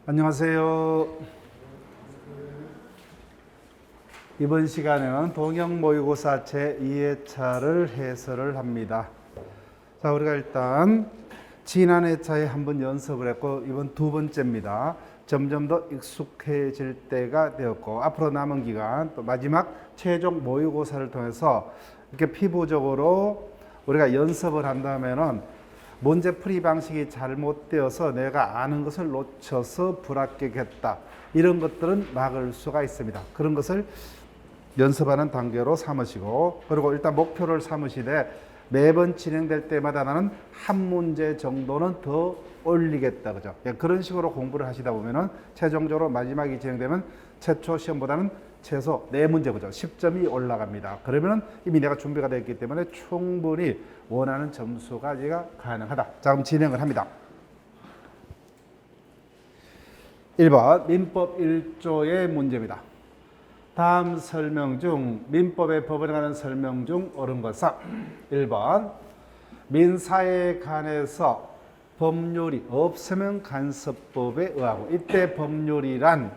안녕하세요. 이번 시간에는 동형 모의고사 제2회차를 해설을 합니다. 자, 우리가 일단 지난 회차에 한번 연습을 했고 이번 두 번째입니다. 점점 더 익숙해질 때가 되었고 앞으로 남은 기간 또 마지막 최종 모의고사를 통해서 이렇게 피부적으로 우리가 연습을 한다면은 문제풀이 방식이 잘못되어서 내가 아는 것을 놓쳐서 불합격했다. 이런 것들은 막을 수가 있습니다. 그런 것을 연습하는 단계로 삼으시고, 그리고 일단 목표를 삼으시되 매번 진행될 때마다 나는 한 문제 정도는 더 올리겠다. 그죠? 그런 식으로 공부를 하시다 보면은 최종적으로 마지막이 진행되면 최초 시험보다는 최소 4문제, 그죠? 10점이 올라갑니다. 그러면은 이미 내가 준비가 되어 있기 때문에 충분히 원하는 점수가 가능하다. 자, 그럼 진행을 합니다. 1번 민법 1조의 문제입니다. 다음 설명 중 민법의 법원에 관한 설명 중 옳은 것은 1번 민사에 관해서 법률이 없으면 간섭법에 의하고, 이때 법률이란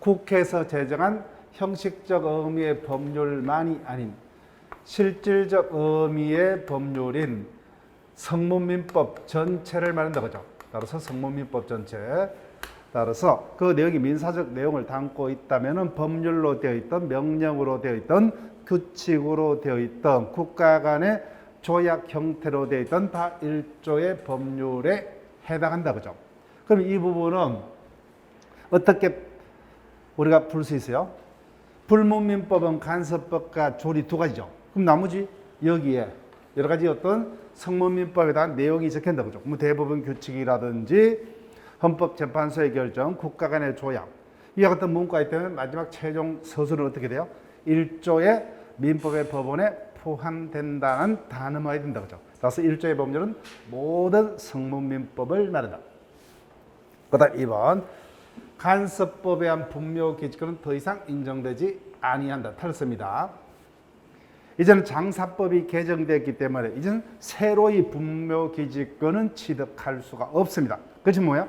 국회에서 제정한 형식적 의미의 법률만이 아닌 실질적 의미의 법률인 성문민법 전체를 말한다. 그죠? 따라서 성문민법 전체, 따라서 그 내용이 민사적 내용을 담고 있다면 법률로 되어 있던, 명령으로 되어 있던, 규칙으로 되어 있던, 국가 간의 조약 형태로 되어 있던 다 1조의 법률에 해당한다. 그죠? 그럼 이 부분은 어떻게 우리가 풀 수 있어요? 불문민법은 간섭법과 조리 두 가지죠. 그럼 나머지 여기에 여러 가지 어떤 성문민법에 대한 내용이 적힌다. 그죠? 뭐 대법원 규칙이라든지 헌법재판소의 결정, 국가 간의 조약, 이와 같은 문구가 있다면 마지막 최종 서술은 어떻게 돼요? 1조의 민법의 법원에 포함된다는 단어만 된다. 그죠? 따라서 1조의 법률은 모든 성문민법을 말한다. 그 다음 2번 간섭법에 의한 분묘기지권은 더 이상 인정되지 아니한다. 탈습니다. 이제는 장사법이 개정됐기 때문에 이제는 새로이 분묘기지권은 취득할 수가 없습니다. 그것이 뭐야?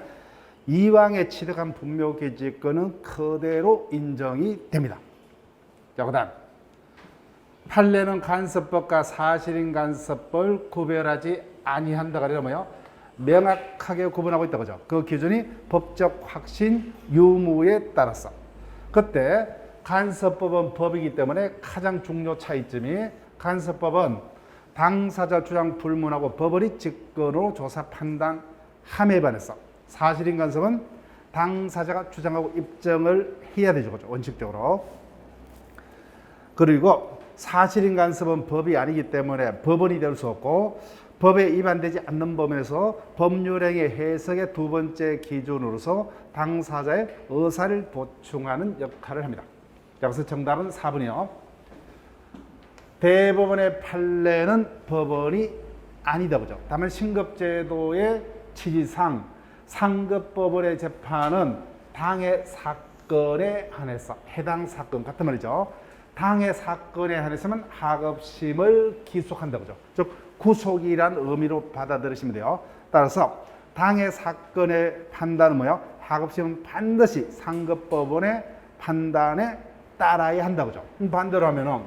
이왕에 취득한 분묘기지권은 그대로 인정이 됩니다. 자, 그 다음 판례는 간섭법과 사실인 간섭법을 구별하지 아니한다가 아니라 뭐예요? 명확하게 구분하고 있다. 그죠? 그 기준이 법적 확신 유무에 따라서. 그때 간섭법은 법이기 때문에 가장 중요 차이점이, 간섭법은 당사자 주장 불문하고 법원이 직권으로 조사 판단함에 반해서, 사실인 간섭은 당사자가 주장하고 입증을 해야 되죠. 그죠? 원칙적으로. 그리고 사실인 간섭은 법이 아니기 때문에 법원이 될 수 없고, 법에 위반되지 않는 범위에서 법률행위 해석의 두 번째 기준으로서 당사자의 의사를 보충하는 역할을 합니다. 그래서 정답은 4번이요. 대법원의 판례는 법원이 아니다. 그죠? 다만 신급제도의 취지상 상급법원의 재판은 당해 사건에 한해서, 해당 사건 같은 말이죠. 당해 사건에 한해서만 하급심을 기속한다. 그죠? 즉 구속이란 의미로 받아들이시면 돼요. 따라서 당해 사건의 판단은 뭐예요? 하급심은 반드시 상급법원의 판단에 따라야 한다. 그죠? 반대로 하면은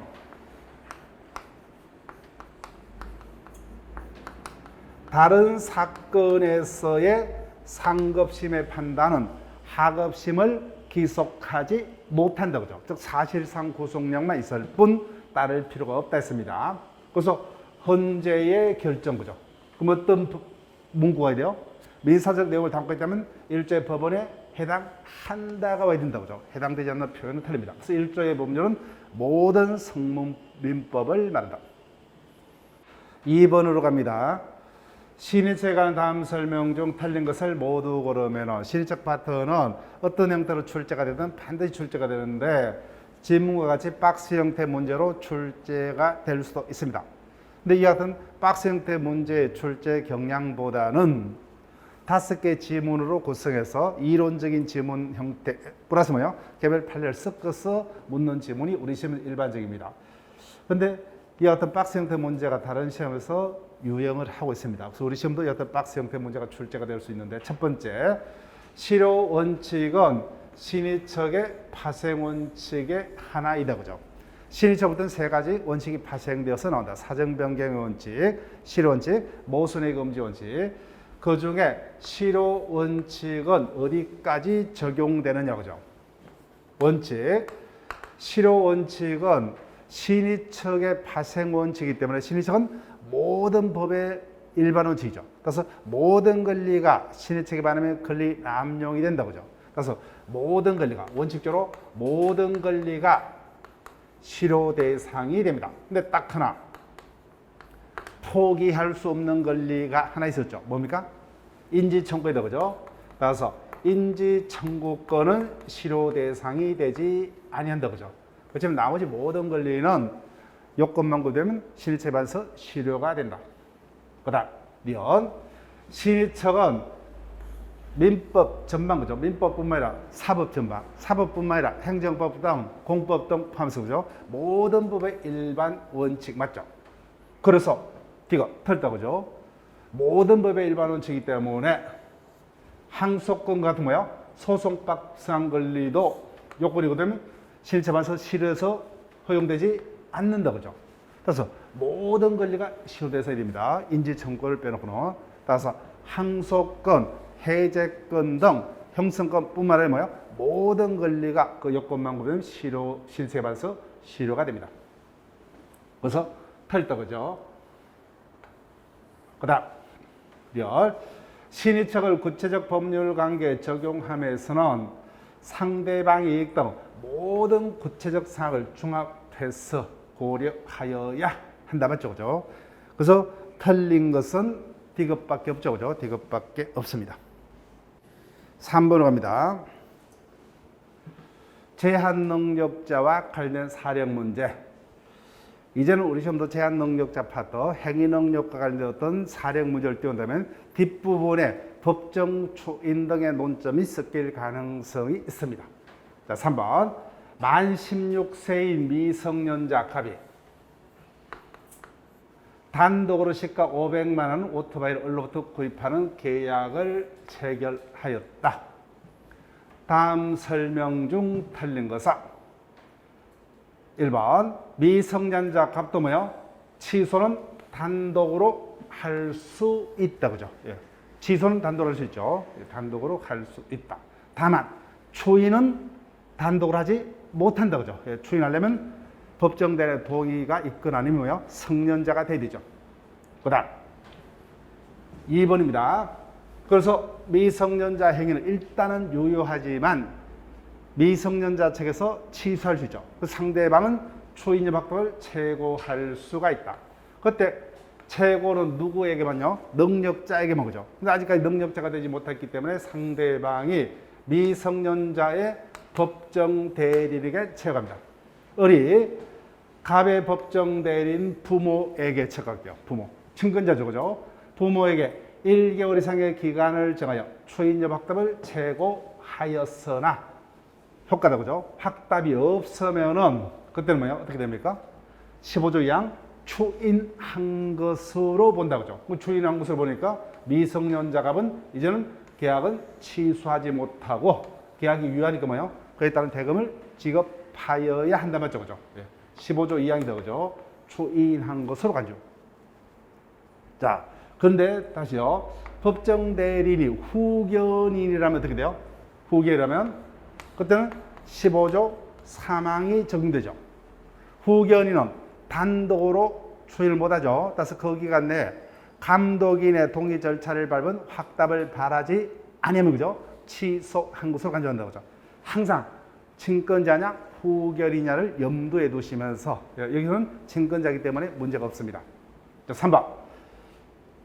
다른 사건에서의 상급심의 판단은 하급심을 기속하지 못한다. 그죠? 즉 사실상 구속력만 있을 뿐 따를 필요가 없다 했습니다. 그래서 헌재의 결정. 그죠? 그럼 어떤 문구가 돼요? 민사적 내용을 담고 있다면 1조의 법원에 해당한다가 와야 된다. 그죠? 해당되지 않는 표현은 틀립니다. 그래서 1조의 법률은 모든 성문민법을 말한다. 2번으로 갑니다. 신의체에 관한 다음 설명 중 틀린 것을 모두 고르면, 신의적 파트는 어떤 형태로 출제가 되든 반드시 출제가 되는데 지문과 같이 박스 형태 문제로 출제가 될 수도 있습니다. 근데 이 같은 박스 형태 문제의 출제 경향보다는 5개 지문으로 구성해서 이론적인 지문 형태 플러스 뭐요? 개별 판례를 섞어서 묻는 지문이 우리 시험은 일반적입니다. 근데 이 같은 박스 형태 문제가 다른 시험에서 유형을 하고 있습니다. 그래서 우리 시험도 이 같은 박스 형태 문제가 출제가 될 수 있는데, 첫 번째 실효 원칙은 신의척의 파생 원칙의 하나이다. 그죠? 신의척부터는 세 가지 원칙이 파생되어서 나온다. 사정 변경의 원칙, 실효 원칙, 모순의 금지 원칙. 그 중에 실효 원칙은 어디까지 적용되느냐. 그죠? 원칙. 실효 원칙은 신의척의 파생 원칙이기 때문에 신의척은 모든 법의 일반 원칙이죠. 그래서 모든 권리가 신의척에 반하면 권리 남용이 된다. 그죠? 그래서 모든 권리가 원칙적으로 모든 권리가 실효 대상이 됩니다. 근데 딱 하나 포기할 수 없는 권리가 하나 있었죠. 뭡니까? 인지청구이다. 그죠? 그래서 인지청구권은 실효 대상이 되지 아니한다. 그죠? 그렇지만 나머지 모든 권리는 요건만 구되면 신의척에 반해서 실효가 된다. 그다음 신의척은 민법 전반, 그죠? 민법뿐만 아니라 사법 전반, 사법뿐만 아니라 행정법 등 공법 등 포함해서, 그죠? 모든 법의 일반 원칙 맞죠? 그래서 이거 털다, 그죠? 모든 법의 일반 원칙이기 때문에 항소권 같은 뭐야? 소송박상 권리도 요건이 되면 신의척에 반해서 실효해서 허용되지 않는다. 그죠? 그래서 모든 권리가 실효돼서 됩니다. 인지청구를 빼놓고는. 따라서 항소권, 해제권 등 형성권뿐만 아니라 뭐야? 모든 권리가 그 요건만 구하면 신의척에 반해서 실효가 됩니다. 그래서 털다. 그죠? 그 다음 신의척을 구체적 법률 관계에 적용함에서는 상대방의 이익 등 모든 구체적 사항을 종합해서 고려하여야 한다. 맞죠? 그죠? 그래서 틀린 것은 D급밖에 없죠. 그죠? D급밖에 없습니다. 3번으로 갑니다. 제한능력자와 관련 사령 문제. 이제는 우리 시험도 제한능력자 파트, 행위능력과 관련된 어떤 사령 문제를 띄운다면 뒷부분에 법정 초인 등의 논점이 섞일 가능성이 있습니다. 자, 3번. 만 16세인 미성년자 갑이 단독으로 시가 500만 원 오토바이를 얼로부터 구입하는 계약을 체결하였다. 다음 설명 중 틀린 것은 1번 미성년자 갑도 뭐요? 취소는 단독으로 할 수 있다. 그죠? 예. 취소는 단독으로 할 수 있죠. 단독으로 할 수 있다. 다만 추인은 단독으로 하지 못한다. 그죠? 예. 추인하려면 법정대리 동의가 있거나 아니면 뭐요? 성년자가 돼야 되죠. 그 다음 2번입니다. 그래서 미성년자 행위는 일단은 유효하지만 미성년자 측에서 취소할 수 있죠. 그 상대방은 초인적 확보를 최고할 수가 있다. 그때 최고는 누구에게만요? 능력자에게만. 그죠? 근데 아직까지 능력자가 되지 못했기 때문에 상대방이 미성년자의 법정 대리에게 체결합니다. 을이 갑의 법정 대리인 부모에게 체결할게요. 부모. 친근자죠. 그죠? 부모에게 1개월 이상의 기간을 정하여 초인적 확답을 최고하였으나 효과다. 그죠? 확답이 없으면은 그때는 뭐예요? 어떻게 됩니까? 15조 2항 추인한 것으로 본다. 그죠? 추인한 것으로 보니까 미성년자 갑은 이제는 계약은 취소하지 못하고 계약이 유효하니까 뭐예요? 그에 따른 대금을 지급하여야 한다. 맞죠? 그죠? 15조 2항이다. 그죠? 추인한 것으로 간주. 자, 그런데 다시요. 법정 대리인이 후견인이라면 어떻게 돼요? 후견이라면 그때는 15조 3항이 적용되죠. 후견인은 단독으로 추인을 못하죠. 따라서 그 기간 내에 감독인의 동의 절차를 밟은 확답을 바라지 아니하면 그죠? 취소한 것으로 간주한다고 하죠. 항상 친권자냐 후견이냐를 염두에 두시면서 여기서는 친권자이기 때문에 문제가 없습니다. 3번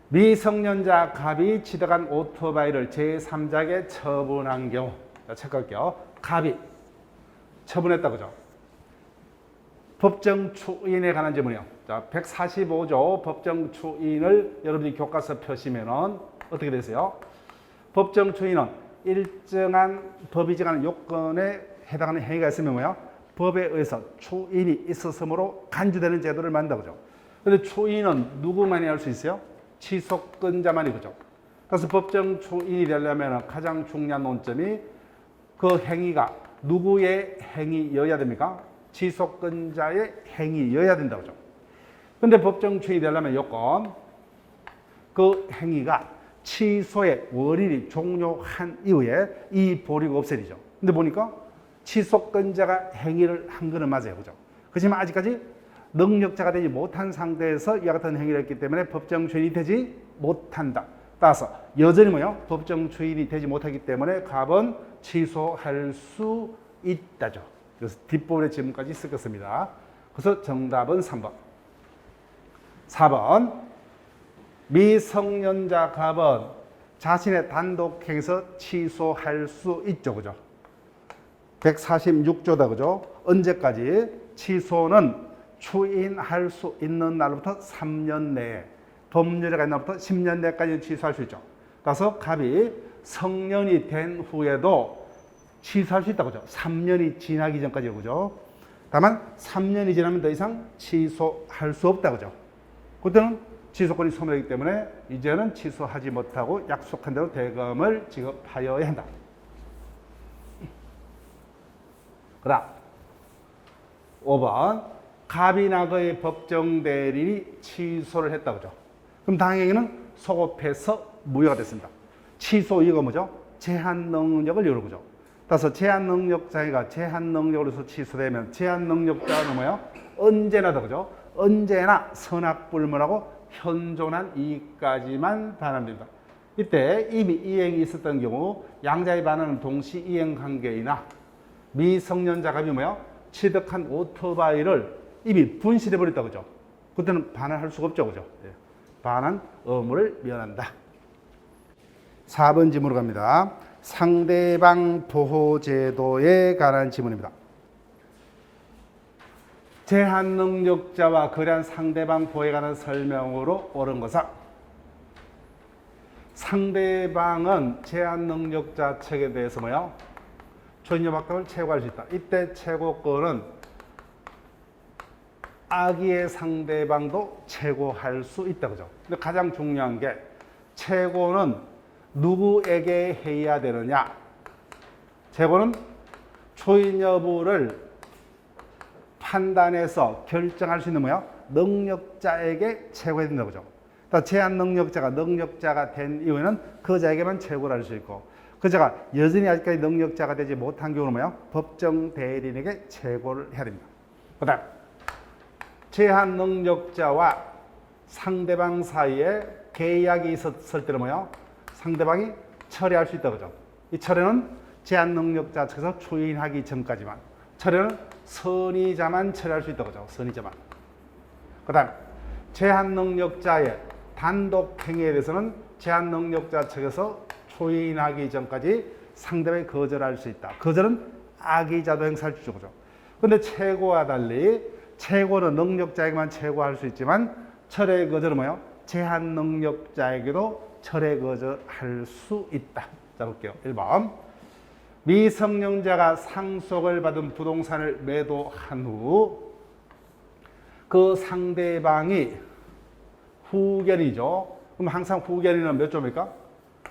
미성년자 갑이 취득한 오토바이를 제3자에게 처분한 경우. 자, 체크할게요. 갑이 처분했다. 그죠? 법정 추인에 관한 질문이요. 자, 145조 법정 추인을 여러분이 교과서 펴시면은 어떻게 되세요? 법정 추인은 일정한 법이 정하는 요건에 해당하는 행위가 있으면 뭐야? 법에 의해서 추인이 있었으므로 간주되는 제도를 만든다. 그죠? 근데 추인은 누구만이 할 수 있어요? 취소권자만이. 그죠? 그래서 법정 추인이 되려면 가장 중요한 논점이 그 행위가 누구의 행위여야 됩니까? 지속권자의 행위여야 된다고 하죠. 근데 법정 추인이 되려면 요건 그 행위가 취소의 원인이 종료한 이후에 이 보류가 없어지죠. 근데 보니까 지속권자가 행위를 한 거는 맞아요. 그죠? 그렇지만 아직까지 능력자가 되지 못한 상태에서 이와 같은 행위를 했기 때문에 법정 추인이 되지 못한다. 따라서 여전히 뭐요? 법정 추인이 되지 못하기 때문에 갑은 취소할 수 있다죠. 그래서 뒷부분의 질문까지 쓰겠습니다. 그래서 정답은 3번. 4번. 미성년자 갑은 자신의 단독행위에서 취소할 수 있죠. 그죠? 146조다. 그죠? 언제까지? 취소는 추인할 수 있는 날부터 3년 내에, 법률에 날부터 10년 내까지 취소할 수 있죠. 그래서 갑이 성년이 된 후에도 취소할 수 있다고 그죠? 3년이 지나기 전까지요. 그죠? 다만 3년이 지나면 더 이상 취소할 수 없다. 그죠? 그때는 취소권이 소멸하기 때문에 이제는 취소하지 못하고 약속한 대로 대금을 지급하여야 한다. 그 다음 5번 갑이나 그의 법정 대리인이 취소를 했다고 하죠. 그럼 당행이는 소급해서 무효가 됐습니다. 취소 이유가 뭐죠? 제한 능력을 이루는 거죠. 따라서 제한 능력자가 제한 능력으로서 취소되면 제한 능력자는 뭐예요? 언제나 더 그죠? 언제나 선악불문하고 현존한 이익까지만 반환됩니다. 이때 이미 이행이 있었던 경우 양자의 반환은 동시 이행 관계이나 미성년자 갑이 뭐예요? 취득한 오토바이를 이미 분실해 버렸다고 그죠? 그때는 반환할 수가 없죠. 그죠? 반환 의무를 면한다. 4번 질문으로 갑니다. 상대방 보호제도에 관한 질문입니다. 제한 능력자와 거래한 상대방 보호에 관한 설명으로 옳은 것은 상대방은 제한 능력자 측에 대해서 뭐요? 존여박감을 채굴할 수 있다. 이때 채굴권은 악의의 상대방도 채굴할 수 있다. 그죠? 근데 가장 중요한 게 채굴은 누구에게 해야 되느냐? 채굴은 초인 여부를 판단해서 결정할 수 있는 뭐야? 능력자에게 채굴해야 된다고 그죠? 제한 능력자가 된 이후에는 그 자에게만 채굴할 수 있고 그 자가 여전히 아직까지 능력자가 되지 못한 경우는 뭐야? 법정 대리인에게 채굴을 해야 됩니다. 그 다음 제한 능력자와 상대방 사이에 계약이 있었을 때는 뭐야? 상대방이 철회할 수 있다고 그죠? 이 철회는 제한 능력자 측에서 추인하기 전까지만 철회는 선의자만 처리할 수 있다고 하죠. 선의자만. 그 다음 제한 능력자의 단독 행위에 대해서는 제한 능력자 측에서 추인하기 전까지 상대방이 거절할 수 있다. 거절은 악의자도 행사할 수 있죠. 그죠? 근데 채고와 달리 채고는 능력자에게만 채고할 수 있지만 철회 거절은 뭐예요? 제한 능력자에게도 철회 거절할 수 있다. 자 볼게요. 1번 미성년자가 상속을 받은 부동산을 매도한 후 그 상대방이 후견이죠. 그럼 항상 후견인은 몇 조입니까?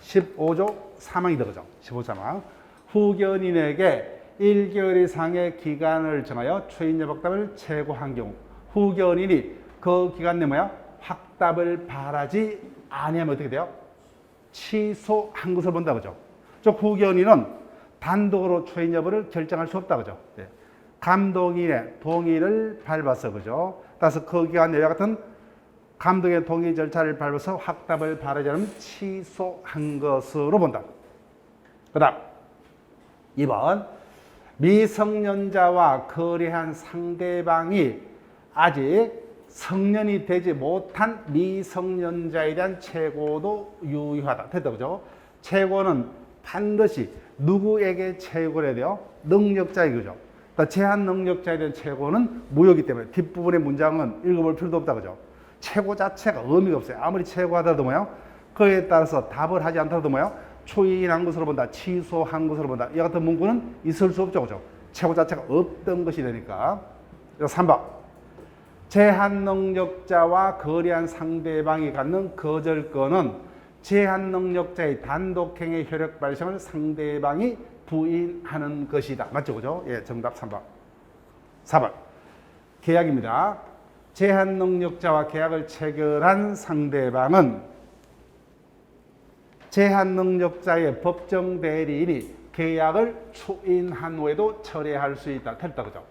15조 사망이 되죠. 15조 사망. 후견인에게 1개월 이상의 기간을 정하여 추인여박담을 채고한 경우 후견인이 그 기간 내 뭐야? 확답을 바라지 아니하면 어떻게 돼요? 취소한 것을 본다 그죠? 즉 후견인은 단독으로 추인 여부를 결정할 수 없다 그죠? 네. 감독인의 동의를 밟아서 그죠? 따라서 그 기간 내와 같은 감독의 동의 절차를 밟아서 확답을 바라지 않으면 취소한 것으로 본다. 그 다음 2번 미성년자와 거래한 상대방이 아직 성년이 되지 못한 미성년자에 대한 채고도 유효하다. 됐다 그죠? 채고는 반드시 누구에게 채고를 해야 돼요? 능력자에게 그죠? 제한 능력자에 대한 채고는 무효이기 때문에 뒷부분의 문장은 읽어볼 필요도 없다 그죠? 채고 자체가 의미가 없어요. 아무리 채고하더라도 뭐요? 그에 따라서 답을 하지 않더라도 뭐요? 추인한 것으로 본다, 취소한 것으로 본다. 이 같은 문구는 있을 수 없죠, 그죠? 채고 자체가 없던 것이 되니까. 3번. 제한 능력자와 거래한 상대방이 갖는 거절권은 제한 능력자의 단독행위 효력 발생을 상대방이 부인하는 것이다. 맞죠? 그죠? 예, 정답 3번. 4번. 계약입니다. 제한 능력자와 계약을 체결한 상대방은 제한 능력자의 법정 대리인이 계약을 추인한 후에도 철회할 수 있다. 됐다. 그죠?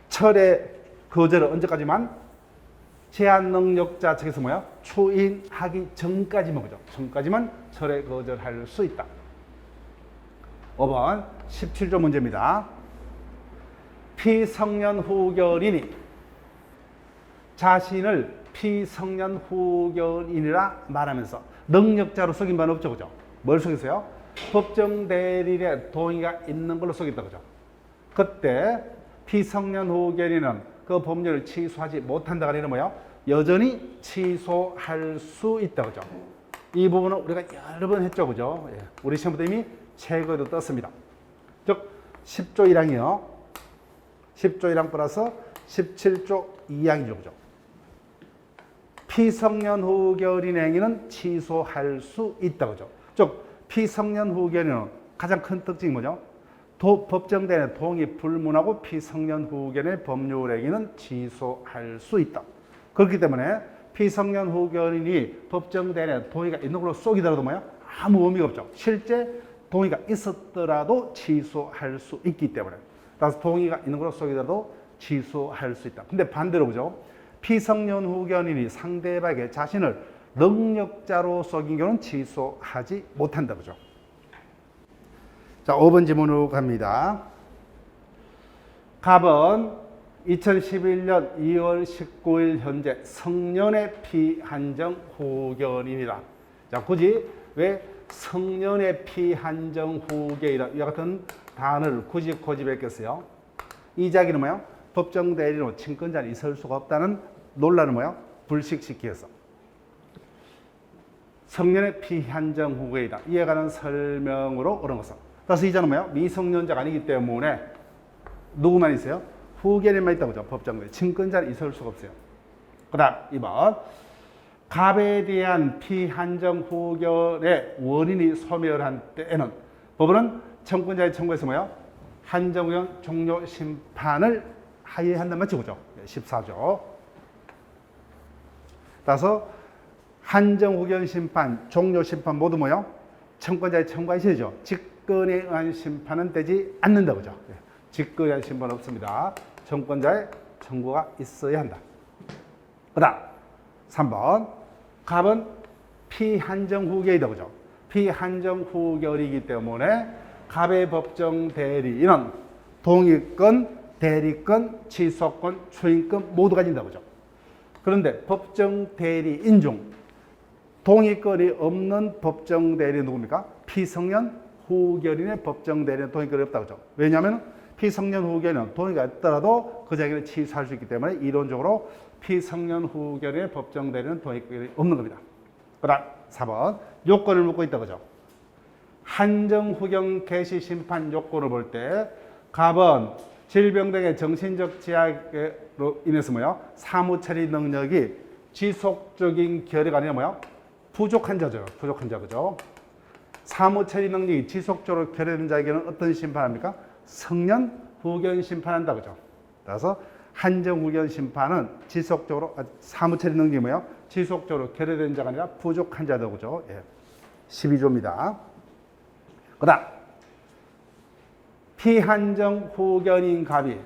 철회 거절은 언제까지만? 제한 능력자 측에서 뭐야? 추인하기 전까지만. 그죠? 전까지만 철회 거절할 수 있다. 5번 17조 문제입니다. 피성년 후견인이 자신을 피성년 후견인이라 말하면서 능력자로 속인 바는 없죠. 그죠? 뭘 속였어요? 법정 대리인의 동의가 있는 걸로 속였다. 그죠? 그때 피성년 후견인은 그 법률을 취소하지 못한다가 아니라 뭐야? 여전히 취소할 수 있다. 그죠? 이 부분은 우리가 여러 번 했죠. 그죠? 예. 우리 시험부터 이미 최고에도 떴습니다. 즉 10조 1항이요. 10조 1항 플러스 17조 2항이죠. 그죠? 피성년 후견인 행위는 취소할 수 있다. 그죠? 즉 피성년 후견인은 가장 큰 특징이 뭐죠? 법정대리인의 동의 불문하고 피성년 후견의 법률 행위는 취소할 수 있다. 그렇기 때문에 피성년 후견인이 법정대리인의 동의가 있는 걸로 속이더라도 뭐야? 아무 의미가 없죠. 실제 동의가 있었더라도 취소할 수 있기 때문에. 따라서 동의가 있는 걸로 속이더라도 취소할 수 있다. 근데 반대로 그죠? 피성년 후견인이 상대방에게 자신을 능력자로 속인 경우는 취소하지 못한다. 그죠? 자, 5번 지문으로 갑니다. 갑은 2011년 2월 19일 현재 성년의 피한정 후견인이다. 자, 굳이 왜 성년의 피한정 후견이다 이와 같은 단어를 굳이 고집했겠어요? 이 이야기는 뭐야? 법정 대리로 친권자는 있을 수가 없다는 논란을 뭐야? 불식시키기 위해서. 성년의 피한정 후견이다. 이에 관한 설명으로 옳은 것은. 따라서 이 자는 뭐야? 미성년자가 아니기 때문에 누구만 있어요? 후견인만 있다고 하죠. 법정 대리. 친권자는 있을 수가 없어요. 그 다음 2번. 갑에 대한 피한정 후견의 원인이 소멸한 때에는 법원은 청권자의 청구에서 뭐야? 한정후견 종료 심판을 하여한다는 맞죠? 그죠? 14조. 따라서 한정후견 심판, 종료 심판 모두 뭐야? 청권자의 청구가 있어야죠. 직권에 의한 심판은 되지 않는다. 그죠? 직권에 의한 심판은 없습니다. 청권자의 청구가 있어야 한다. 그 다음 3번. 갑은 피한정 후견이다. 그죠? 피한정 후견이기 때문에 갑의 법정 대리인은 동의권, 대리권, 취소권, 추인권 모두 가진다. 그죠? 그런데 법정 대리인 중 동의권이 없는 법정 대리인 누굽니까? 피성년 후견인의 법정 대리인 동의권이 없다. 그죠? 왜냐하면 피성년 후견인은 동의가 있더라도 그 자기를 취소할 수 있기 때문에 이론적으로 피성년 후견인의 법정 대리인은 동의권이 없는 겁니다. 그 다음 4번 요건을 묻고 있다. 그죠? 한정후견 개시 심판 요건을 볼 때 갑은 질병 등의 정신적 제약으로 인해서 뭐야? 사무처리 능력이 지속적인 결의가 아니라 뭐야? 부족한 자죠. 부족한 자. 그죠? 사무처리 능력이 지속적으로 결의된 자에게는 어떤 심판합니까? 성년 후견 심판한다. 그죠? 따라서 한정후견 심판은 지속적으로 사무처리 능력이 뭐야? 지속적으로 결의된 자가 아니라 부족한 자다. 그죠? 예. 12조입니다. 그 다음 피한정 후견인 갑이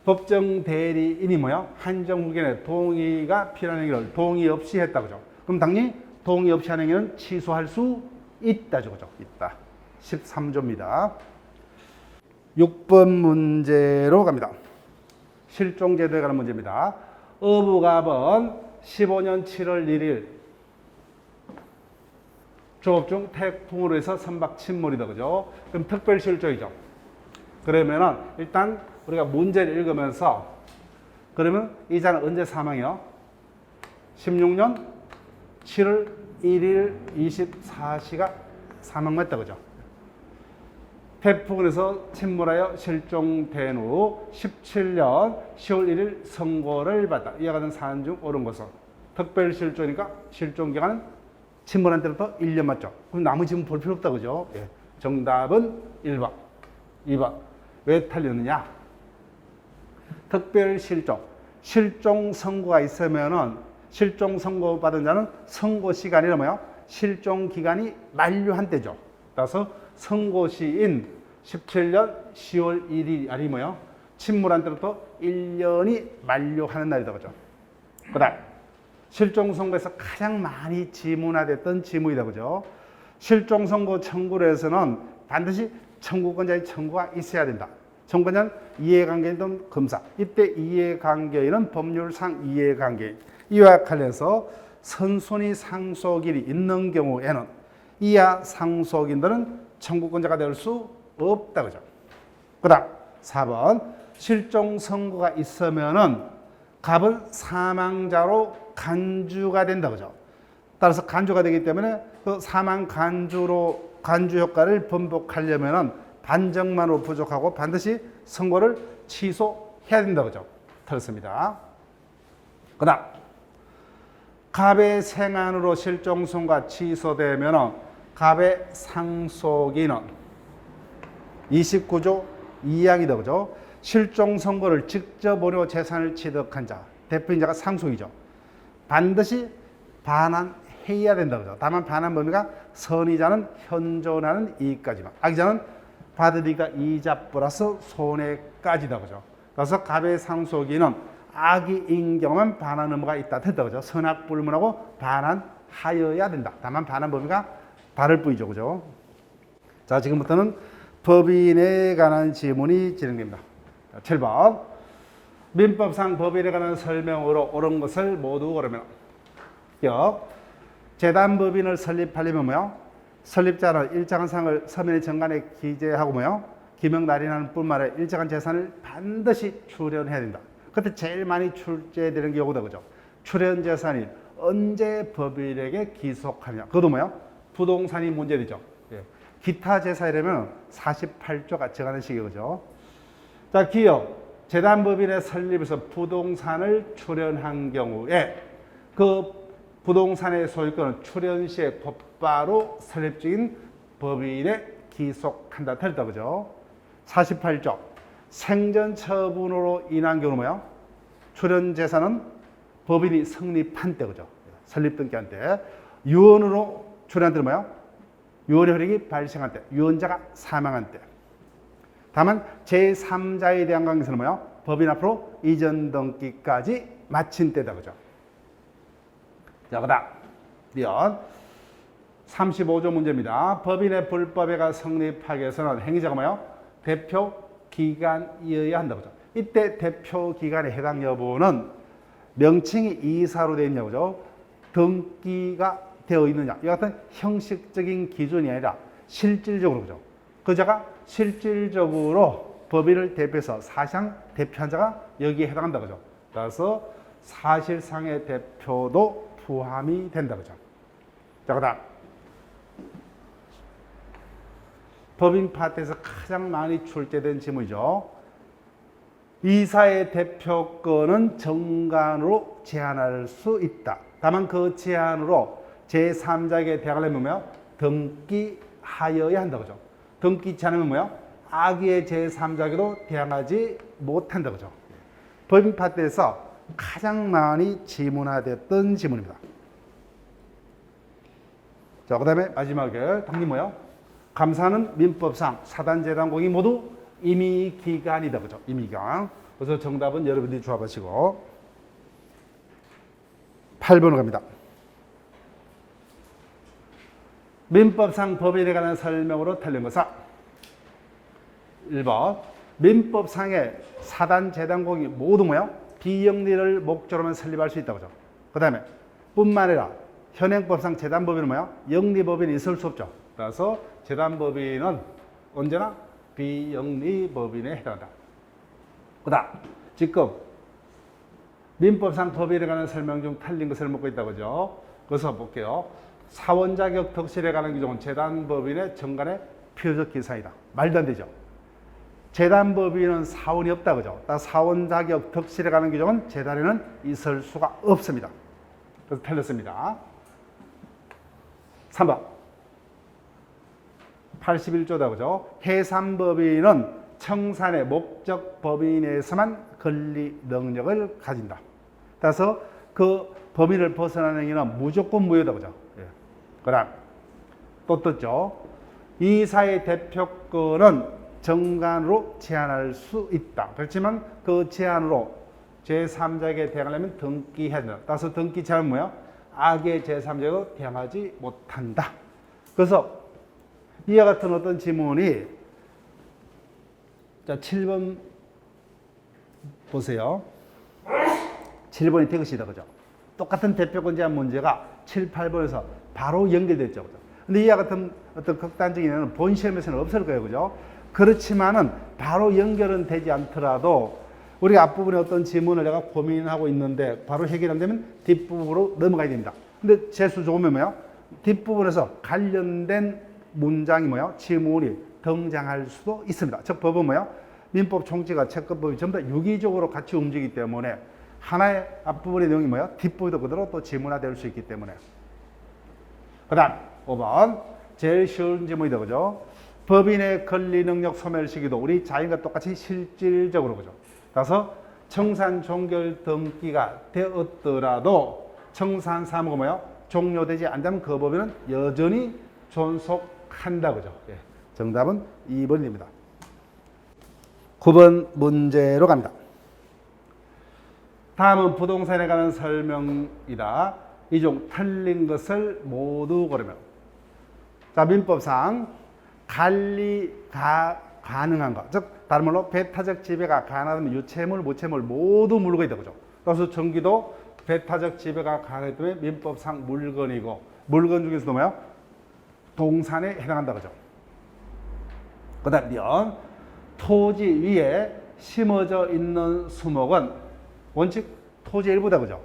법정 대리인이 뭐야? 한정 후견의 동의가 필요한 행위를 동의 없이 했다. 그죠? 그럼 당연히 동의 없이 하는 행위는 취소할 수 있다죠. 그죠? 있다. 13조입니다. 6번 문제로 갑니다. 실종제도에 관한 문제입니다. 어부갑은 15년 7월 1일 조업 중 태풍으로 해서 선박 침몰이다. 그죠? 그럼 특별실종이죠. 그러면은 일단 우리가 문제를 읽으면서 그러면 이자는 언제 사망이요? 16년 7월 1일 24시가 사망했다. 그죠? 태풍에서 침몰하여 실종된 후 17년 10월 1일 선고를 받다. 이와 같은 사안 중 옳은 것은 특별실종이니까 실종기간은 친문한 때부터 1년 맞죠? 그럼 나머지 지문 볼 필요 없다, 그죠? 예. 정답은 1번, 2번. 왜 틀렸느냐? 특별 실종. 실종 선고가 있으면은 실종 선고 받은 자는 선고 시간이라 뭐요? 실종 기간이 만료한 때죠. 따라서 선고 시인 17년 10월 1일이 아니 뭐요? 친문한 때부터 1년이 만료하는 날이다, 그죠? 그다음 실종 선고에서 가장 많이 지문화됐던 지문이다, 그죠? 실종 선고 청구를 해서는 반드시 청구권자의 청구가 있어야 된다. 청구권자는 이해관계인 검사. 이때 이해관계인은 법률상 이해관계인. 이와 관련해서 선순위 상속인이 있는 경우에는 이하 상속인들은 청구권자가 될 수 없다, 그죠? 그다음 4번 실종 선고가 있으면은 갑은 사망자로 간주가 된다, 그죠? 따라서 간주가 되기 때문에 그 사망 간주로 간주 효과를 번복하려면은 반정만으로 부족하고 반드시 선고를 취소해야 된다, 그죠? 틀렸습니다. 그다음 갑의 생안으로 실종 선고가 취소되면은 갑의 상속인은 29조 2항이다, 그죠? 실종 선고를 직접 어려 재산을 취득한 자, 대표인자가 상속이죠. 반드시 반환해야 된다, 그죠? 다만 반환 범위가 선의자는 현존하는 이익까지만, 악의자는 받으리가 이자 플러스 손해까지다, 그죠? 그래서 갑의 상속인은 악의인 경우만 반환 의무가 있다, 됐다, 그죠? 선악 불문하고 반환하여야 된다. 다만 반환 범위가 다를 뿐이죠, 그죠? 자, 지금부터는 법인에 관한 지문이 진행됩니다. 7번 민법상 법인에 관한 설명으로 옳은 것을 모두 고르면 재단법인을 설립하려면 뭐요? 설립자는 일정한 사항을 서면의 정관에 기재하고 뭐요? 기명 날인하는 뿐만 아니라 일정한 재산을 반드시 출연해야 된다. 그때 제일 많이 출제되는 경우다, 그죠? 출연 재산이 언제 법인에게 기속하느냐? 그것도 뭐요? 부동산이 문제되죠. 예. 기타 재산이라면 48조가 정하는 식이죠, 그죠? 자, 기업 재단법인의 설립에서 부동산을 출연한 경우에 그 부동산의 소유권은 출연 시에 곧바로 설립 중인 법인에 기속한다, 틀렸다, 그죠? 48조 생전 처분으로 인한 경우 뭐야? 출연 재산은 법인이 성립한 때, 그죠? 설립 등기한 때. 유언으로 출연한 때는 뭐야? 유언의 효력이 발생한 때, 유언자가 사망한 때. 다만 제3자에 대한 관계에서는 뭐야? 법인 앞으로 이전 등기까지 마친 때다, 그죠? 자, 그다음 35조 문제입니다. 법인의 불법에가 성립하기 위해서는 행위자가 뭐야? 대표 기간이어야 한다, 그죠? 이때 대표 기간에 해당 여부는 명칭이 이사로 되어 있냐, 그죠? 등기가 되어 있느냐, 이 같은 형식적인 기준이 아니라 실질적으로, 그죠? 그 자가 실질적으로 법인을 대표해서 사실상 대표한 자가 여기에 해당한다, 그죠? 따라서 사실상의 대표도 포함이 된다, 그죠? 자, 그다음 법인 파트에서 가장 많이 출제된 지문이죠. 이사의 대표권은 정관으로 제한할 수 있다. 다만 그 제한으로 제3자에게 대항하려면 뭐야? 등기하여야 한다, 그죠? 등기치 않으면 뭐야? 악의의 제3자에게도 대항하지 못한다, 그죠? 법인 파트에서 가장 많이 지문화됐던 지문입니다. 자, 그 다음에 마지막에 당리 뭐야? 감사는 민법상 사단재단공이 모두 임의기간이다, 그죠? 임의기간. 그래서 정답은 여러분들이 조합하시고 8번으로 갑니다. 민법상 법인에 관한 설명으로 틀린 것은 1번 민법상의 사단재단공이 모두 뭐야? 비영리를 목적으로만 설립할 수 있다, 그죠? 그 다음에 뿐만 아니라 현행법상 재단법인은 뭐야? 영리법인이 있을 수 없죠. 따라서 재단법인은 언제나 비영리법인에 해당한다. 그 다음 지금 민법상 법인에 관한 설명 중 틀린 것을 묻고 있다, 그죠? 그래서 볼게요. 사원자격 덕실에 관한 규정은 재단법인의 정관의 표적 기사이다. 말도 안 되죠. 재단법인은 사원이 없다, 그죠? 사원자격 덕실에 관한 규정은 재단에는 있을 수가 없습니다. 그래서 틀렸습니다. 3번 81조다 그죠? 해산법인은 청산의 목적 법인에서만 권리 능력을 가진다. 따라서 그 범위를 벗어나는 행위는 무조건 무효다 그죠? 예. 그다음 또 떴죠. 이사의 대표권은 정관으로 제한할 수 있다. 그렇지만 그 제한으로 제3자에게 대항하려면 등기해야 된다. 따라서 등기 제한은 뭐야? 악의 제3자에게 대항하지 못한다. 그래서 이와 같은 어떤 지문이 자 7번 보세요. 7번이 되것이다. 그죠? 똑같은 대표권 제한 문제가 7, 8번에서 바로 연결됐죠. 그죠? 근데 이와 같은 어떤 극단적인 예는 본 시험에서는 없을 거예요. 그죠? 그렇지만은 바로 연결은 되지 않더라도 우리가 앞부분에 어떤 지문을 내가 고민하고 있는데 바로 해결 안 되면 뒷부분으로 넘어가야 됩니다. 근데 재수 좋으면 뭐예요? 뒷부분에서 관련된 문장이 뭐예요? 지문이 등장할 수도 있습니다. 즉 법은 뭐예요? 민법 총칙과 채권법이 전부 다 유기적으로 같이 움직이기 때문에 하나의 앞부분의 내용이 뭐예요? 뒷부분도 그대로 또 지문화될 수 있기 때문에. 그 다음 5번 제일 쉬운 질문이다. 그죠? 법인의 권리 능력 소멸 시기도 우리 자연과 똑같이 실질적으로 그죠? 따라서 청산 종결 등기가 되었더라도 청산 사무가 뭐예요? 종료되지 않다면 그 법인은 여전히 존속한다. 그죠? 예. 정답은 2번입니다. 9번 문제로 갑니다. 다음은 부동산에 관한 설명이다. 이 중 틀린 것을 모두 고르면. 자, 민법상 관리가 가능한 것, 즉 다른 말로 배타적 지배가 가능하다면 유채물, 무채물 모두 물건이 되죠. 그래서 전기도 배타적 지배가 가능하기 때문에 민법상 물건이고 물건 중에서도 뭐예요? 동산에 해당한다 그죠. 그다음 면 토지 위에 심어져 있는 수목은 원칙 토지의 일부다 그죠.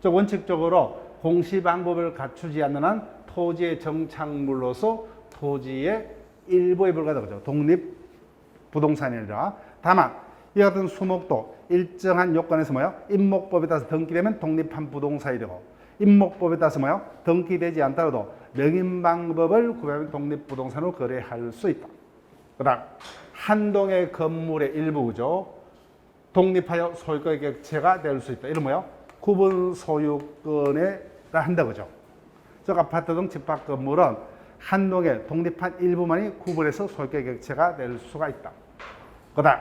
즉 원칙적으로 공시 방법을 갖추지 않는 한 토지의 정착물로서 토지의 일부에 불과하다 그죠. 독립 부동산이 아니라 다만 이 같은 수목도 일정한 요건에서 뭐예요? 임목법에 따라서 등기되면 독립한 부동산이 되고 임목법에 따라서 뭐예요? 등기되지 않더라도 명인방법을 구별하면 독립부동산으로 거래할 수 있다. 그 다음 한 동의 건물의 일부죠. 독립하여 소유권의 객체가 될 수 있다. 이런 뭐예요? 구분 소유권에 한다 그죠. 즉 아파트 등 집합 건물은 한 동의 독립한 일부만이 구분해서 소유권의 객체가 될 수가 있다. 그 다음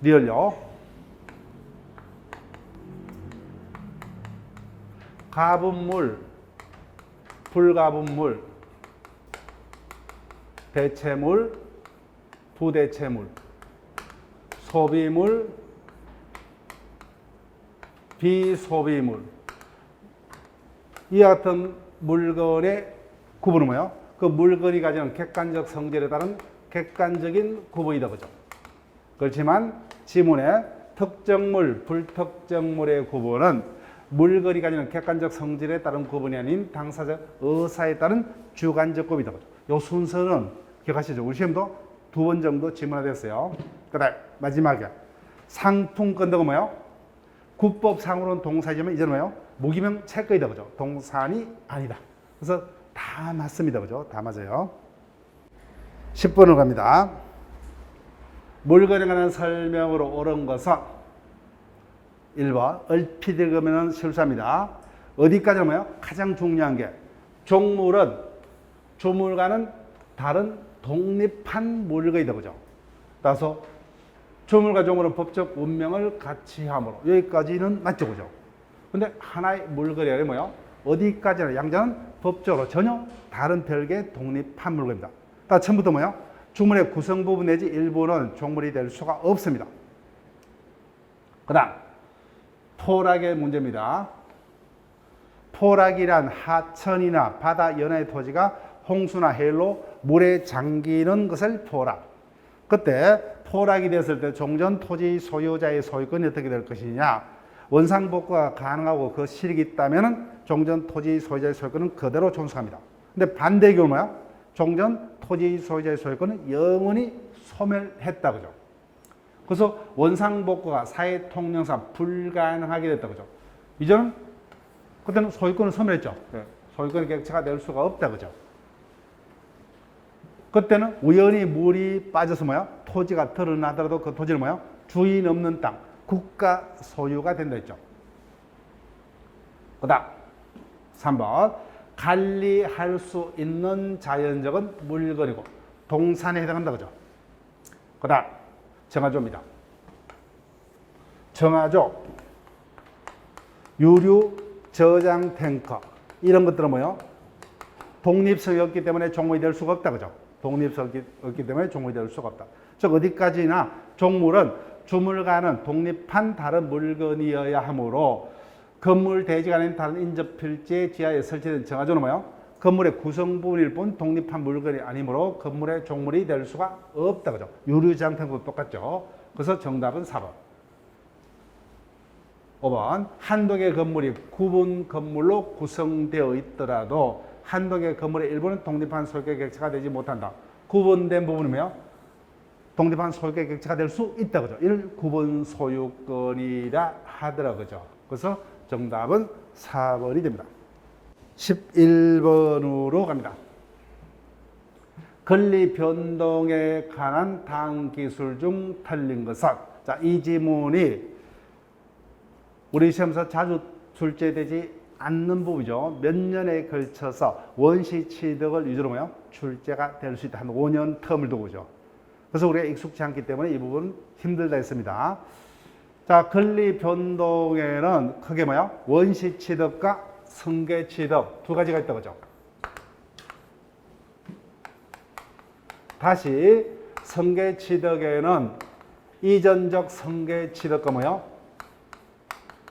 리얼요. 가분물, 불가분물, 대체물, 부대체물, 소비물, 비소비물. 이와 같은 물건의 구분은 뭐예요? 그 물건이 가지는 객관적 성질에 따른 객관적인 구분이다 그죠. 그렇지만 지문에 특정물, 불특정물의 구분은 물건이 가지는 객관적 성질에 따른 구분이 아닌 당사자 의사에 따른 주관적 구분이다 그죠. 이 순서는 기억하시죠? 우리 시험도 2번 정도 지문화됐어요. 그 다음 마지막에 상품권 등은 뭐예요? 국법상으로는 동사이지만 이제는 뭐예요? 무기명 채권이다 그죠. 동산이 아니다. 그래서 다 맞습니다 그죠. 다 맞아요. 10번으로 갑니다. 물건에 관한 설명으로 옳은 것은 1번 얼핏 읽으면 실수합니다. 어디까지는 뭐예요? 가장 중요한 게 종물은 조물과는 다른 독립한 물건이다 그죠. 따라서 조물과 종물은 법적 운명을 같이 함으로 여기까지는 맞죠 그죠. 근데 하나의 물건이 아니라 뭐예요? 어디까지나 양자는 법적으로 전혀 다른 별개의 독립한 물건입니다. 따라서 처음부터 뭐예요? 주물의 구성 부분 내지 일부는 종물이 될 수가 없습니다. 그 다음 포락의 문제입니다. 포락이란 하천이나 바다 연안의 토지가 홍수나 해일로 물에 잠기는 것을 포락. 그때 포락이 됐을 때 종전 토지 소유자의 소유권이 어떻게 될 것이냐. 원상복구가 가능하고 그 실익이 있다면 종전 토지 소유자의 소유권은 그대로 존속합니다. 근데 반대의 경우 뭐야? 종전 토지 소유자의 소유권은 영원히 소멸했다 그죠. 그래서 원상복구가 사회 통념상 불가능하게 됐다 그죠. 이제는 그때는 소유권을 소멸했죠. 네. 소유권의 객체가 될 수가 없다. 그죠? 그때는 우연히 물이 빠져서 뭐야? 토지가 드러나더라도 그 토지는 뭐야? 주인 없는 땅, 국가 소유가 된다 했죠. 그 다음 3번 관리할 수 있는 자연적은 물건이고 동산에 해당한다. 그죠? 그 다음 정화조입니다. 정화조, 유류 저장 탱커 이런 것들은 뭐요? 독립성이 없기 때문에 종목이 될 수가 없다. 그죠? 독립성이 없기 때문에 종목이 될 수가 없다. 즉 어디까지나 종물은 주물가는 독립한 다른 물건이어야 하므로 건물 대지가 아닌 다른 인접 필지 지하에 설치된 정화조는 뭐요? 건물의 구성 부분일 뿐 독립한 물건이 아니므로 건물의 종물이 될 수가 없다. 그죠? 유류장탱도 똑같죠. 그래서 정답은 4번. 5번 한두 개 건물이 구분 건물로 구성되어 있더라도 한두 개 건물의 일부는 독립한 소유권 객체가 되지 못한다. 구분된 부분은 뭐요? 독립한 소유권 객체가 될 수 있다. 그죠? 이를 구분 소유권이라 하더라. 그죠? 그래서 정답은 4번이 됩니다. 11번으로 갑니다. 권리 변동에 관한 다음 기술 중 틀린 것은? 자, 이 지문이 우리 시험에서 자주 출제되지 않는 부분이죠. 몇 년에 걸쳐서 원시 취득을 위주로 뭐요? 출제가 될 수 있다. 한 5년 텀을 두고죠. 그래서 우리가 익숙치 않기 때문에 이 부분 힘들다 했습니다. 자, 권리 변동에는 크게 뭐야? 원시 취득과 승계 취득 두 가지가 있다. 그죠? 다시 승계 취득에는 이전적 승계 취득과 뭐요?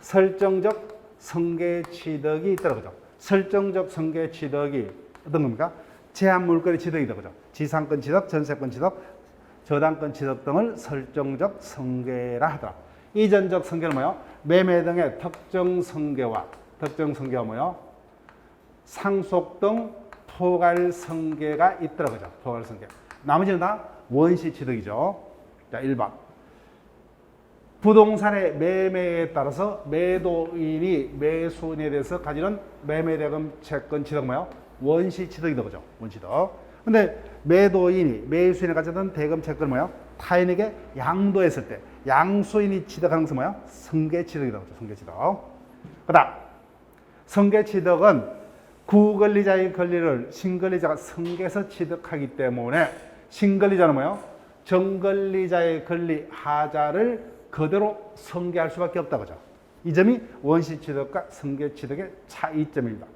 설정적 승계 취득이 있더라고요. 설정적 승계 취득이 어떤 겁니까? 제한 물건의 취득이다. 그죠? 지상권 취득, 전세권 취득, 저당권 취득 등을 설정적 승계라 하더라. 이전적 승계는 뭐요? 매매 등의 특정 승계와 뭐요? 상속 등 포괄 승계가 있더라고요. 포괄 승계. 나머지는 다 원시 취득이죠. 자, 1번. 부동산의 매매에 따라서 매도인이 매수인에 대해서 가지는 매매대금 채권 취득 뭐요? 원시 취득이다. 그죠? 원시 취득. 근데 매도인이 매수인에 가지는 대금 채권 뭐요? 타인에게 양도했을 때 양수인이 취득하는 것은 뭐야? 승계 취득이다. 그죠? 승계 취득. 그 다음 승계 취득은 구권리자의 권리를 신권리자가 승계해서 취득하기 때문에 신권리자는 뭐예요? 정권리자의 권리 하자를 그대로 승계할 수밖에 없다. 그죠? 이 점이 원시 취득과 승계 취득의 차이점입니다.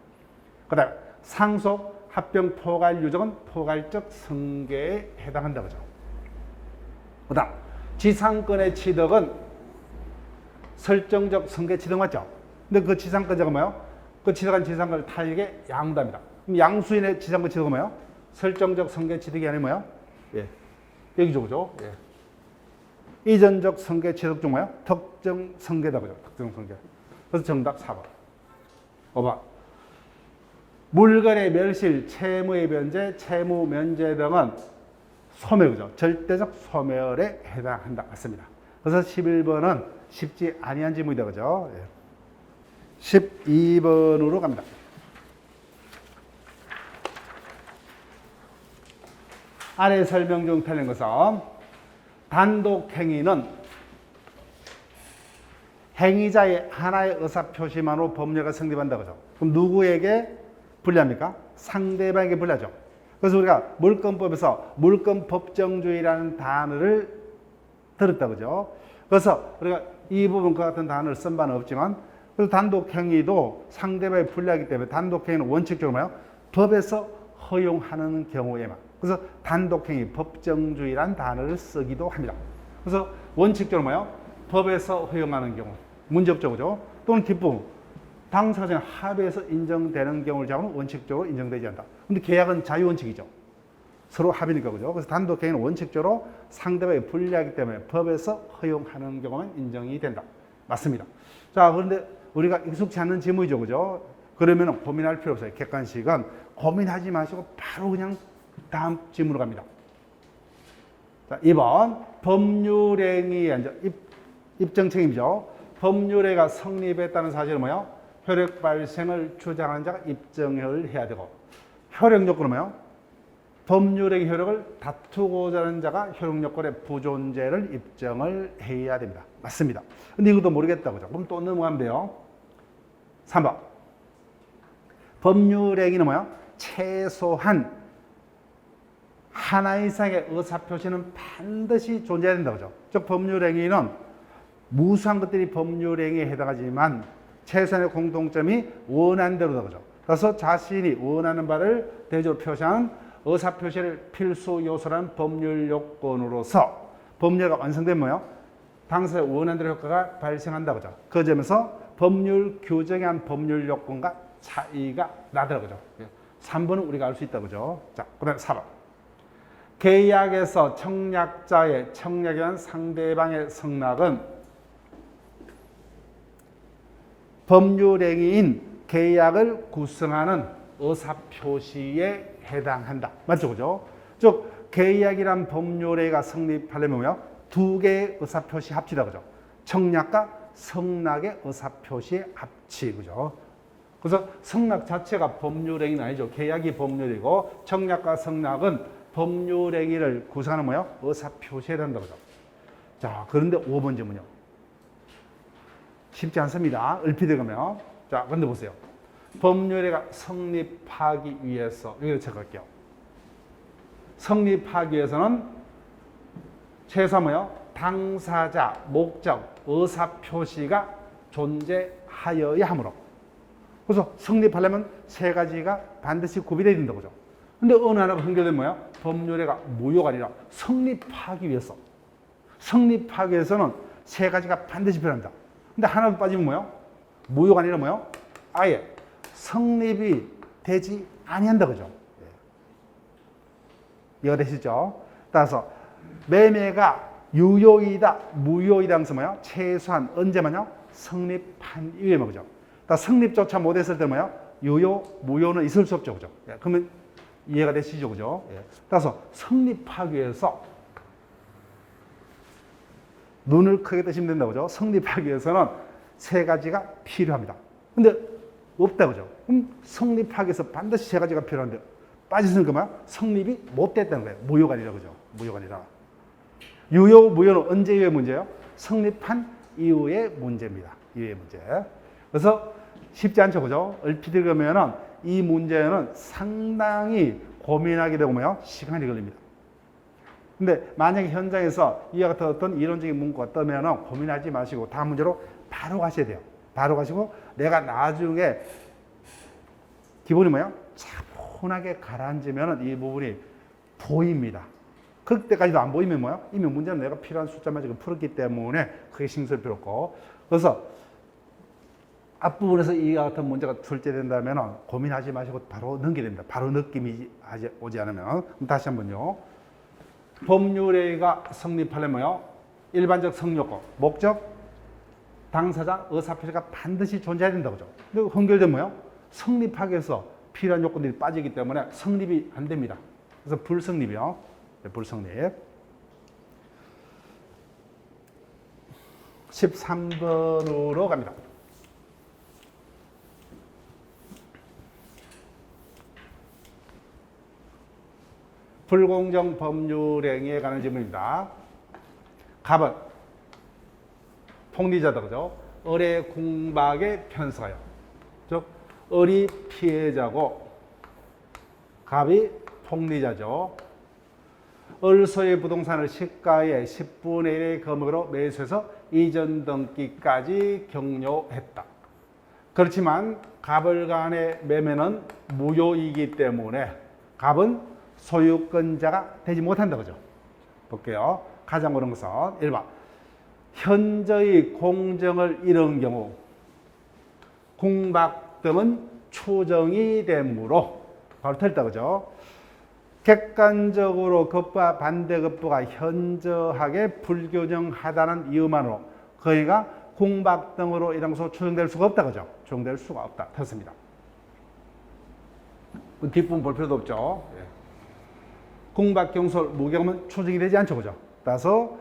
그 다음에 상속, 합병, 포괄 유적은 포괄적 승계에 해당한다. 그죠? 그 다음 지상권의 취득은 설정적 승계 취득 맞죠? 근데 그 지상권자가 뭐예요? 그 취득한 지상권을 타인에게 양도합니다. 그럼 양수인의 지상권 취득은 뭐예요? 설정적 승계 취득이 아니면 뭐예요? 예. 여기죠. 그죠? 예. 이전적 승계 취득 중 뭐예요? 특정 승계다. 그죠? 특정 승계. 그래서 정답 4번. 5번. 물건의 멸실, 채무의 변제, 채무 면제 등은 소멸, 그죠? 절대적 소멸에 해당한다. 맞습니다. 그래서 11번은 쉽지 아니한 지문이다. 그죠? 예. 12번으로 갑니다. 아래 설명 중 틀린 것은 단독 행위는 행위자의 하나의 의사표시만으로 법률가 성립한다. 그죠? 그럼 누구에게 불리합니까? 상대방에게 불리하죠. 그래서 우리가 물권법에서 물권법정주의라는 단어를 들었다. 그죠? 그래서 우리가 이 부분과 같은 단어를 쓴 바는 없지만 그래서 단독 행위도 상대방에 불리하기 때문에 단독 행위는 원칙적으로 뭐예요? 법에서 허용하는 경우에만. 그래서 단독행위, 법정주의란 단어를 쓰기도 합니다. 그래서 원칙적으로 뭐예요? 법에서 허용하는 경우. 문제없죠. 그죠? 또는 뒷부분. 당사자 간의 합의해서 인정되는 경우를 잡으면 원칙적으로 인정되지 않다. 근데 계약은 자유원칙이죠. 서로 합의니까. 그죠? 그래서 단독행위는 원칙적으로 상대방에 불리하기 때문에 법에서 허용하는 경우만 인정이 된다. 맞습니다. 자, 그런데 우리가 익숙치 않는 지문이죠. 그죠? 그러면 고민할 필요 없어요. 객관식은 고민하지 마시고 바로 그냥 다음 질문으로 갑니다. 자, 2번 법률행위의 입증 책임이죠. 법률행위가 성립했다는 사실은 뭐예요? 효력 발생을 주장하는 자가 입증을 해야 되고, 효력 요건은 뭐예요? 법률의 효력을 다투고자 하는 자가 효력 요건의 부존재를 입증을 해야 됩니다. 맞습니다. 근데 이것도 모르겠다, 그죠? 그럼 또 넘어가면 돼요. 3번. 법률행위는 뭐야? 최소한 하나 이상의 의사표시는 반드시 존재해야 된다, 그죠? 즉, 법률행위는 무수한 것들이 법률행위에 해당하지만 최소한의 공통점이 원한대로다, 그죠? 그래서 자신이 원하는 바를 대조로 표시하는 의사표시를 필수 요소라는 법률 요건으로서 법률가 완성되면 뭐예요? 당사자의 원한대로 효과가 발생한다, 그죠? 그 점에서 법률 규정에 한 법률 요건과 차이가 나더라고요. 3번은 우리가 알 수 있다, 그죠? 자, 그 다음에 4번. 계약에서 청약자의 청약에 대한 상대방의 성낙은 법률행위인 계약을 구성하는 의사표시에 해당한다. 맞죠, 그죠? 즉, 계약이란 법률행위가 성립하려면 뭐요? 두 개의 의사표시 합치다, 그죠? 청약과 성낙의 의사표시의 합치, 그죠? 그래서 성낙 자체가 법률행위는 아니죠. 계약이 법률이고 청약과 성낙은 법률행위를 구성하는 뭐예요? 의사표시에 된다, 그죠? 자, 그런데 5번 질문요. 쉽지 않습니다. 을피드가면. 자, 근데 보세요. 법률행위가 성립하기 위해서, 여기를 체크할게요. 성립하기 위해서는 최소한 뭐예요? 당사자, 목적, 의사표시가 존재하여야 하므로. 그래서 성립하려면 세 가지가 반드시 구비되어야 된다, 그죠? 근데 어느 하나가 연결되면 뭐야? 법률행위가 무효가 아니라 성립하기 위해서. 성립하기 위해서는 세 가지가 반드시 필요합니다. 근데 하나도 빠지면 뭐야? 무효가 아니라 뭐야? 아예 성립이 되지 아니한다, 그죠? 이해가 되시죠? 따라서 매매가 유효이다, 무효이다 하면서 뭐야? 최소한 언제만요? 성립한 이후에만, 그죠? 성립조차 못했을 때 뭐야? 유효, 무효는 있을 수 없죠, 그죠? 그러면 이해가 되시죠, 그죠? 따라서 성립하기 위해서 눈을 크게 뜨시면 된다, 그죠? 성립하기 위해서는 세 가지가 필요합니다. 근데 없다, 그죠? 그럼 성립하기 위해서 반드시 세 가지가 필요한데 빠졌으니까 뭐야? 성립이 못 됐다는 거예요. 무효가 아니라, 그죠? 무효가 아니라. 유효, 무효는 언제 이후의 문제예요? 성립한 이후의 문제입니다. 이후의 문제. 그래서 쉽지 않죠, 그죠? 얼핏 읽으면은 이 문제는 상당히 고민하게 되고 뭐요? 시간이 걸립니다. 근데 만약에 현장에서 이와 같은 어떤 이론적인 문구가 뜨면은 고민하지 마시고 다음 문제로 바로 가셔야 돼요. 바로 가시고 내가 나중에 기본이 뭐예요? 차분하게 가라앉으면은 이 부분이 보입니다. 그때까지도 안 보이면 뭐예요? 이미 문제는 내가 필요한 숫자만 지금 풀었기 때문에 그게 신경 쓸 필요 없고. 그래서 앞부분에서 이와 같은 문제가 출제된다면 고민하지 마시고 바로 넘기게 됩니다. 바로 느낌이 오지 않으면. 다시 한번요. 법률행위가 성립하려면요. 일반적 성요건, 목적, 당사자, 의사표시가 반드시 존재해야 된다고 그죠. 근데 연결되면 뭐예요? 성립하기 위해서 필요한 요건들이 빠지기 때문에 성립이 안 됩니다. 그래서 불성립이요. 불성립. 13번으로 갑니다. 불공정 법률행위에 관한 질문입니다. 갑은 폭리자다, 그죠? 을의 궁박에 편성하여. 즉, 을이 피해자고, 갑이 폭리자죠. 을소의 부동산을 시가의 10분의 1의 금액으로 매수해서 이전 등기까지 격려했다. 그렇지만 갑을 간의 매매는 무효이기 때문에 갑은 소유권자가 되지 못한다, 그죠? 볼게요. 가장 옳은 것은 1번. 현저히 공정을 잃은 경우 궁박 등은 추정이 되므로 바로 틀렸다, 그죠? 객관적으로 급부와 반대급부가 현저하게 불균형하다는 이유만으로 거의가 궁박 등으로 인한 것으로 추정될 수가 없다, 그죠? 추정될 수가 없다. 틀렸습니다. 뒷부분 볼 필요도 없죠. 궁박 경솔 무경험은 추정이 되지 않죠, 그죠? 따라서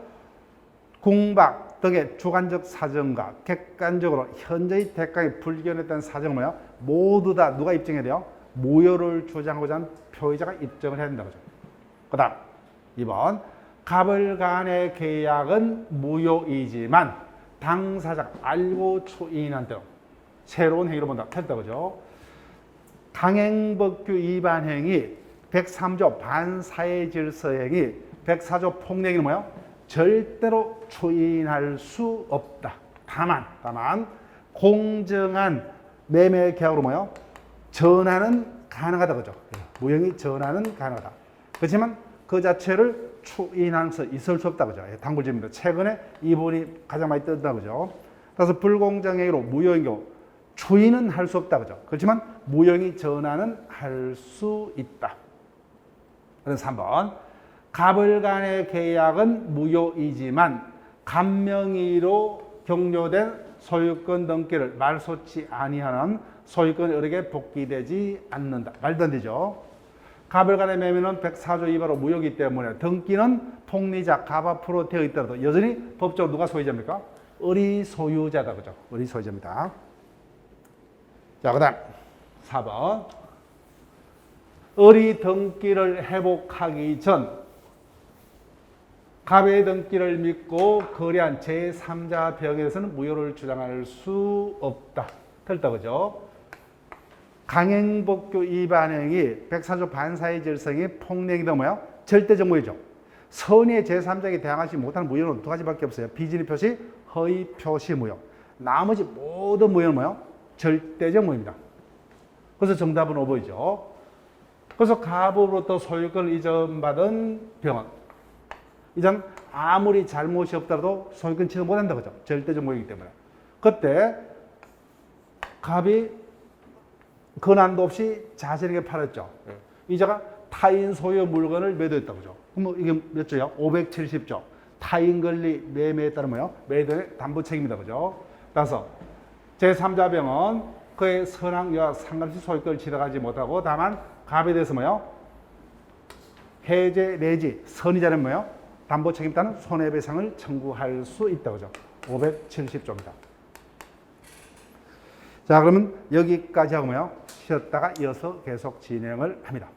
궁박 등의 주관적 사정과 객관적으로 현재의 대가에 불견했다는 사정을 뭐야? 모두 다 누가 입증해야 돼요? 무효를 주장하고자 하는 표의자가 입증을 해야 된다고 하죠. 그 다음 2번 갑을 간의 계약은 무효이지만 당사자가 알고 추인한 대로 새로운 행위로 본다. 됐다 그죠? 강행법규 위반 행위 103조 반사회 질서 행위 104조 폭력이 뭐예요? 절대로 추인할 수 없다. 다만 공정한 매매 계약으로 뭐예요? 전환은 가능하다 그죠? 무형이 전환은 가능하다. 그렇지만 그 자체를 추인할 수 있을 수 없다 그죠? 단골집입니다. 최근에 이 부분이 가장 많이 뜬다 그죠? 그래서 불공정행위로 무효인 경우 추인은 할 수 없다 그죠? 그렇지만 무형이 전환은 할 수 있다. 그래서 3번 갑을 간의 계약은 무효이지만 갑명의로 격려된 소유권 등기를 말소치 아니하는 소유권 여러에게 복귀되지 않는다. 말도 안 되죠. 갑을 간의 매매는 104조 위반으로 무효이기 때문에 등기는 폭리자 갑 앞으로 되어 있더라도 여전히 법적으로 누가 소유자입니까? 을이 소유자다. 그죠? 을이 소유자입니다. 자, 그 다음 4번 을이 등기를 회복하기 전 갑의 등기를 믿고 거래한 제3자 병에 대해서는 무효를 주장할 수 없다. 틀렸다 그죠? 강행법규 위반행위 104조 반사회 질서행위 폭력이다 뭐야? 절대적 무효죠. 선의의 제3자에게 대항하지 못하는 무효는 두 가지밖에 없어요. 비진의 표시, 허위 표시 무효. 나머지 모든 무효는 뭐예요? 절대적 무효입니다. 그래서 정답은 5번이죠. 그래서 갑으로부터 소유권을 이전받은 병은 이전 아무리 잘못이 없더라도 소유권 취득 못한다 그죠? 절대적 무효이기 때문에. 그때 갑이 근한도 없이 자신에게 팔았죠. 이자가 타인 소유 물건을 매도했다 그죠? 그럼 이게 몇 조야? 570조. 타인 권리 매매에 따른 뭐예요? 매도의 담보 책임이다 그죠? 따라서 제3자 병은 그의 선악과 상관없이 소유권을 취득하지 못하고 다만 갑에 대해서 뭐예요? 해제 내지 선의자는 뭐예요? 담보 책임 따른 손해배상을 청구할 수 있다 그죠? 570조입니다. 자, 그러면 여기까지 하고 뭐예요? 쉬었다가 이어서 계속 진행을 합니다.